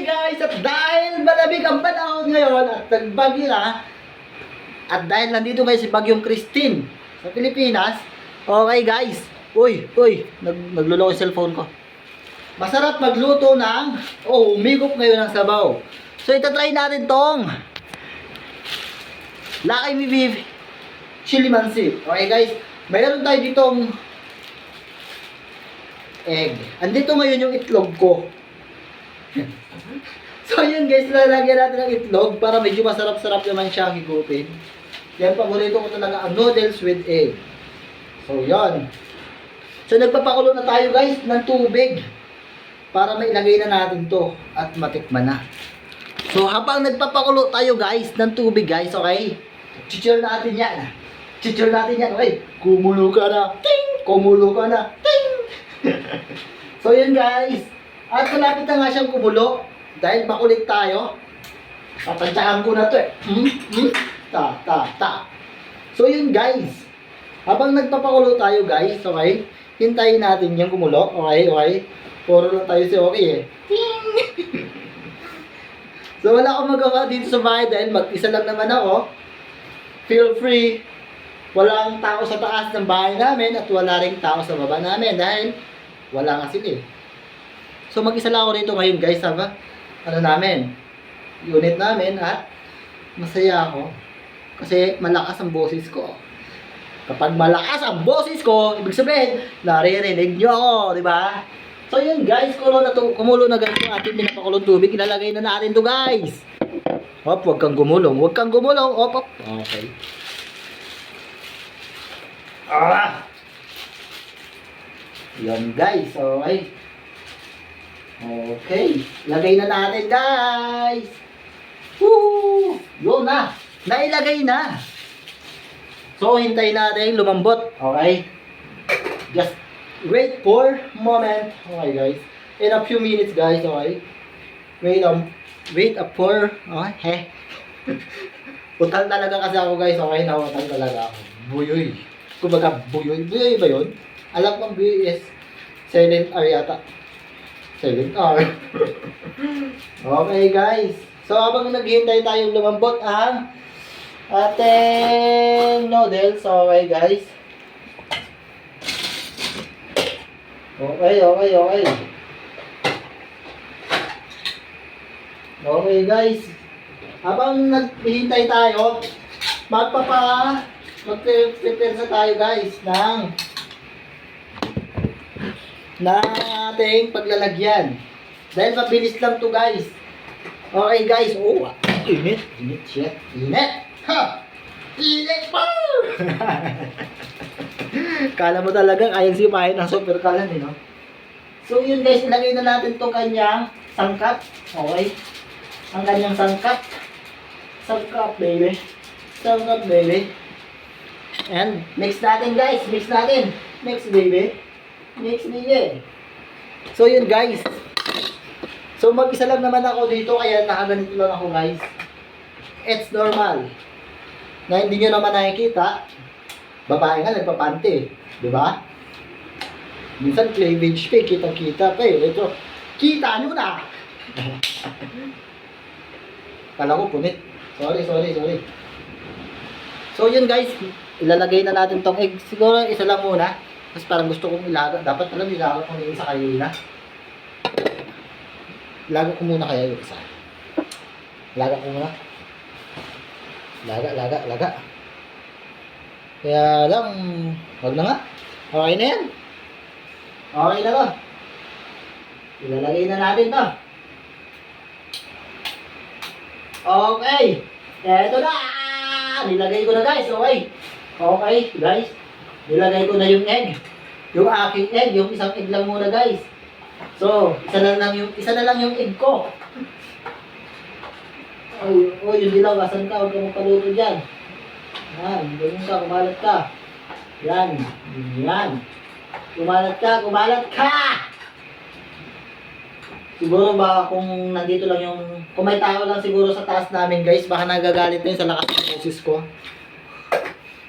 guys, at dahil malamig ang panahon ngayon at nagbagyo na, at dahil nandito ngayon si Bagyong Christine sa Pilipinas, okay guys, nagluloko yung cellphone ko. Masarap magluto ng, umigop ngayon ng sabaw. So itatry natin tong Lakay Mi Beef Chili Mansi. Okay guys, mayroon tayo ditong egg. Andito ngayon yung itlog ko. So yun guys, lalagyan natin ng itlog para medyo masarap-sarap naman siya higupin. Yan, paborito ko talaga ang noodles with egg. So yan. So nagpapakulo na tayo guys ng tubig para mailagay na natin to at matikman na. So habang nagpapakulo tayo guys ng tubig guys, okay? Chichir natin yan. Chichir natin yan, okay? Kumulo ka na. Ting! Kumulo ka na. Ting! So yun guys. At malapit na nga siyang kumulo. Dahil makulit tayo. Tatantsahan ko na to eh. So yun guys. Habang nagpapakulo tayo guys, okay? Hintayin natin yung kumulo. Okay? Puro lang tayo si okay eh. Ting! So wala akong magawa dito sa bahay dahil mag-isa lang naman ako. Feel free. Walang tao sa taas ng bahay namin at wala ring tao sa baba namin dahil wala nga sila eh. So mag-isa lang ako rito ngayon guys, haba? Unit namin at masaya ako kasi malakas ang boses ko. Kapag malakas ang boses ko, ibig sabihin, naririnig nyo ako, di ba? So yun guys, kumulo na ganito ang ating pinapakulong tubig. Ilalagay na natin to guys. Hop, huwag kang gumulong. Hop. Okay. Yan guys, okay. Okay, lagay na natin guys. Woo! Yun na, nailagay na. So, hintayin natin lumambot. Okay. Just wait for moment. Okay guys. In a few minutes guys, okay. Wait for, okay. Utal talaga kasi ako guys, okay. Nautal talaga ako. Buyoy. Kumbaga, buyoy. Buyoy ba yun? Alam kong buyoy is silent R yata. Silent R. Okay guys. So habang naghihintay tayong lumambot ang ating noodles. Okay guys. Okay. Okay guys. Habang naghihintay tayo, mag-prepare sa tayo guys ng ating paglalagyan. Dahil mabilis lang to guys. Okay guys. Init siya. Init. Ha! Init pa! Kala mo talaga kayang sipahin ng super kalan eh, no? So yun guys, ilagay na natin tong kanyang sangkap. Okay? Ang kanyang sangkap. Sangkap baby. And mix natin guys. Mix baby. So yun guys. So mag-isa lang naman ako dito kaya nakaganito lang ako guys. It's normal. Na hindi nyo naman nakikita. Babae nga nagpapante. Diba? Minsan cleavage pa kitang-kita pa eh. Ito, kita nyo na. Kala ko punit. Sorry. So yun guys. Ilalagay na natin tong egg. Siguro isa lang muna. Kasi parang gusto kong ilaga. Dapat pala nilaga ko na yung isa kanina. Ilaga ko muna kaya yung isa. Laga ko muna. Laga. Kaya lang, wag na nga. Okay na yan. Okay na to. Ilalagay na natin to. Okay. Eto na. Nilagay ko na guys. Okay guys. Nilagay ko na yung egg. Yung aking egg, yung isang egg lang muna guys. So, isa na lang yung egg ko. Yung dilaw, asan ka? Huwag ka magpaluto dyan. Yan, ganyan ka, kumalat ka. Yan. Kumalat ka! Siguro baka kung nandito lang kung may tao lang siguro sa taas namin guys, baka nagagalit na yun sa lakas ng boses ko.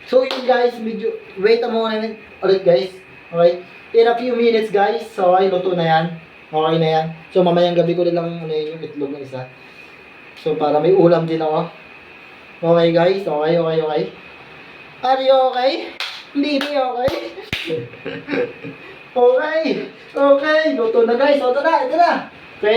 So yun guys, wait a moment ulit guys. Okay? In a few minutes guys, so ay luto na yan. Okay na yan. So, mamayang gabi ko na lang ano yun, yung itlog na isa. So, para may ulam din ako. Okay guys, okay. Are you okay? Hindi okay? Okay. Luto na guys. Ito na.